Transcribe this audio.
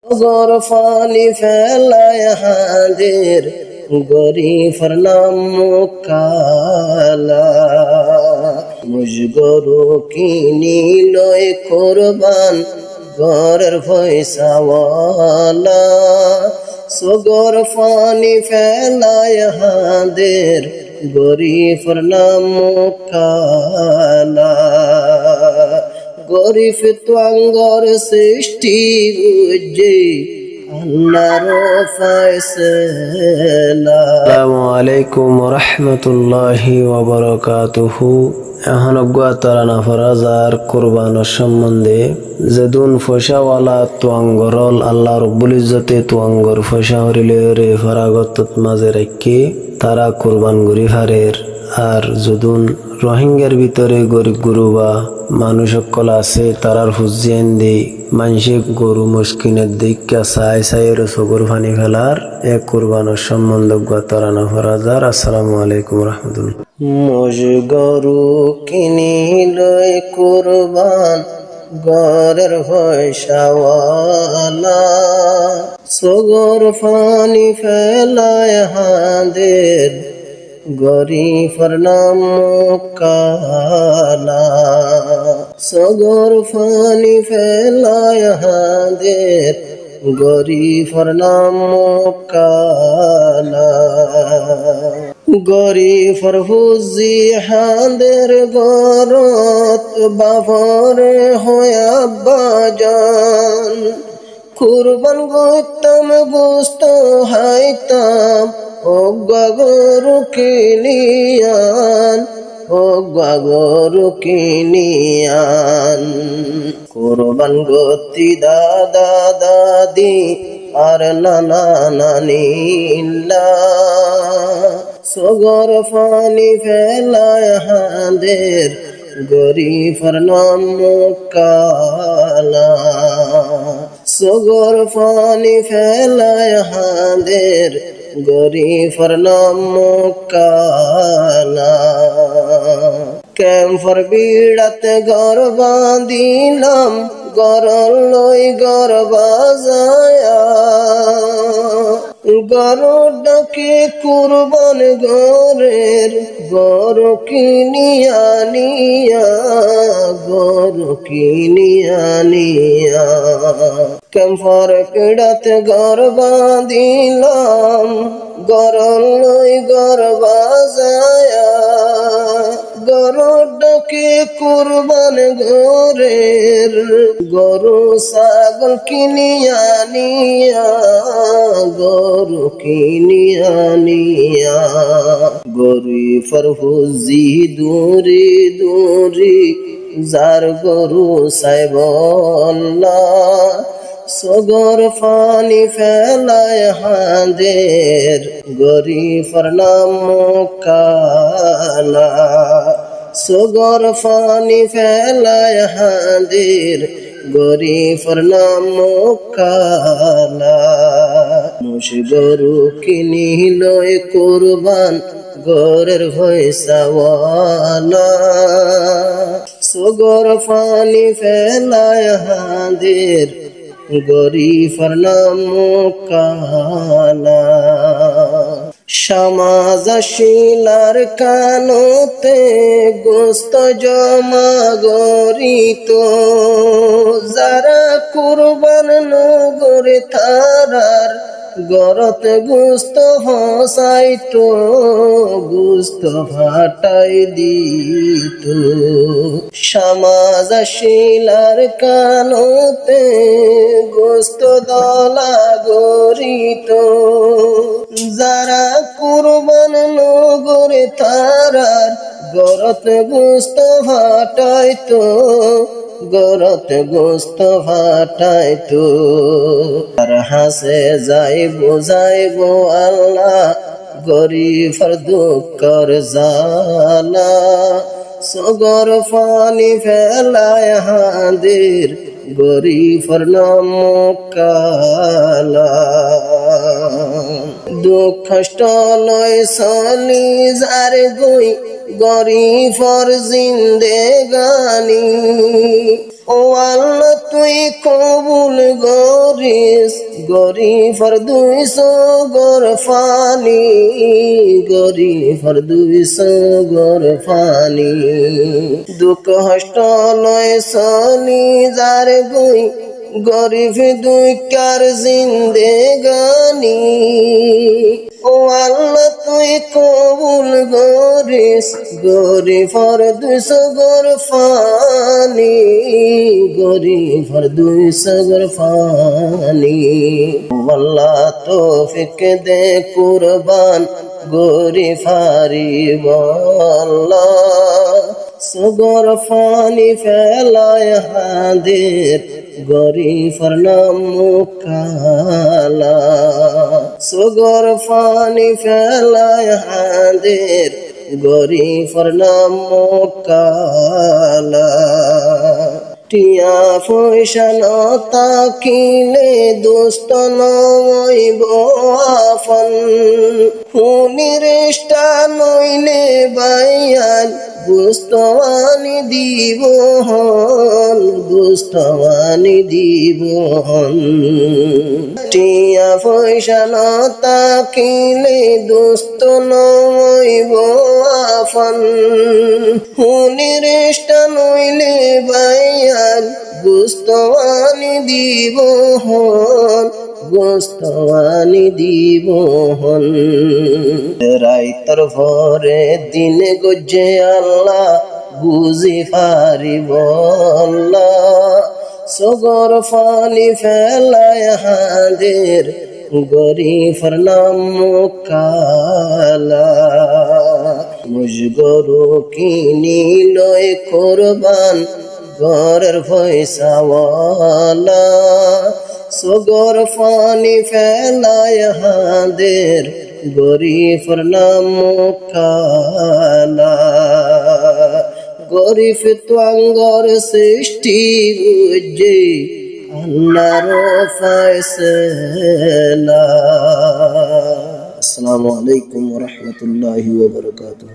গর ফানি ফেলায় হাদের গরিফর নাম কালা মুজগরু কিনিল কোরবান গরের পয়সাওয়ালা সগর ফানি ফেলায় হাদের গরিফর নাম কালা গরিফ তোয়াঙ্গর সৃষ্টি বুঝে আল্লাহর ফয়সালা। আসসালামু আলাইকুম ওয়া রাহমাতুল্লাহি ওয়া বারাকাতুহু। এখন অজ্ঞাতারা নাফরাজার কুরবানের সম্বন্ধে যেদুন ফয়সাওয়ালা তোয়াঙ্গরল আল্লাহ রব্বুল ইজ্জতে তোয়াঙ্গর ফয়সা হরিলে রে ফরাগতত মাঝে রাখি তারা কুরবান গরি হারের। আর যদুন রোহিঙ্গার ভিতরে গরিব গরু বা মানুষ সকল আছে তারার হুজিয়ান দি মানুষে গরু মুশকিনের দিকা চাই চাইয়ের চকুর ফানি ফেলার এক কুরবানের সম্বন্ধ তারা না ফরাজার। আসসালামু আলাইকুম রহমতুল্লাহ। মজ গরু কিনিল কুরবান গরের পয়সাওয়ালা সগর ফানি ফেলায় হাদের গরিফর নাম কালা সগর ফানি ফেলায় হাদের গরিফর নাম কালা গরিফর হুজি হাদের গরত বাবরে হয়া বাজান কুরবান গৌতম গোস্ত হাইতাম ও গরু কিনিয়ান ও গরু কিনিয়ান কুরবান গতি দাদা দাদি আর নানা নানিল্লা সগর ফানি ফেলায় হাদের গরিফর নাম কালা সগর ফানি ফেলায় হাদের গরিফর নাম কালা ক্যাম্পর বিড়াতে ঘর বাঁধিলাম গরল লই ঘর বাজায়া গরু ডাকে কুরবান গরের গরু কিনিয়া নিয়া গরু কিনিয়া নিয়া ক্যাম্পর পিড়াতে ঘর বাঁধিলাম গরল লই ঘর বাজায়া গরু ডাকে কুরবান গরের গরু ছাগল কিনিয়া নিয়া গরু কিনিয়া নিয়া গরিফর হুজি দূরে দূরে যার গরু সাইবল্লা সগর ফানি ফেলায় হাদের গরিফর নাম কালা সগর ফানি ফেলায় হাদের গরিফর নাম কালা মুশ গরু কিনিল কুরবান গরের পয়সাওয়ালা সগর ফানি ফেলায় হাদের গরিফর নাম কালা সমাজ শিলার কানতে গোস্ত জমা গরিত যারা কুরবান নগরে তারার গরত গুস্ত হসাইত গুস্ত ফাটাই দিত সমাজ শিলার কানতে গোস্ত দলা গরিত যারা কুরবান নগরে তারার গরত গুস্ত ফাটাইত গরত গোস্ত ফাটাইতো আর হাসে যাইবো যাইবো আল্লাহ গরিফর দুঃখর জালা সগর ফানি ফেলায় হাদের গরিফর নাম কালা দুঃখ কষ্ট লয় সানি যার গই গরিফর জিন্দেগানি ও আল্লাহ তুই কবুল গরিস গরিফর 200 গর ফানি গরিফর 200 গর ফানি দুঃখ কষ্ট লয় সনি যার গুই গরিব দুঃখার জিন্দেগানি ও আল্লাহ তুই কবুল গরিস গরিফর 200 গর ফানি গরিফর 200 গর ফানি আল্লাহ তৌফিক দে কুরবান গরিফারি আল্লাহ সগর ফানি ফেলায় হাদের গরিফর নাম কালা সগর ফানি ফেলায় হাদের গরিফর নাম কালা টিয়া পয়সা ন তাকিলে দোস্ত নইব আফন হুনিরেষ্টা নইলে বাইয়ান গুস্তওয়ানি দিব হন গুস্তওয়ানি দিব হন টিয়া পয়সা ন তাকিলে দোস্ত নইব আফন হুনিরেষ্টা নইলে বাইয়ান গুস্তওয়ানি দিব হন গোস্তওয়ানি দিব হন রাইতর ভরে দিন গজে আল্লাহ বুঝি পারিব আল্লাহ সগর ফানি ফেলায় হাদের গরিফর নাম কালা মুজগরু কিনি লয় কোরবান ঘরের পয়সাওয়ালা সগর ফানি ফেলায় হাদের গরিফর নাম কালা গরিফ তোয়াঙ্গর সৃষ্টি বুঝে আল্লাহর ফয়সালা। আসসালামু আলাইকুম ওয়া রাহমাতুল্লাহি ওয়া বারাকাতুহু।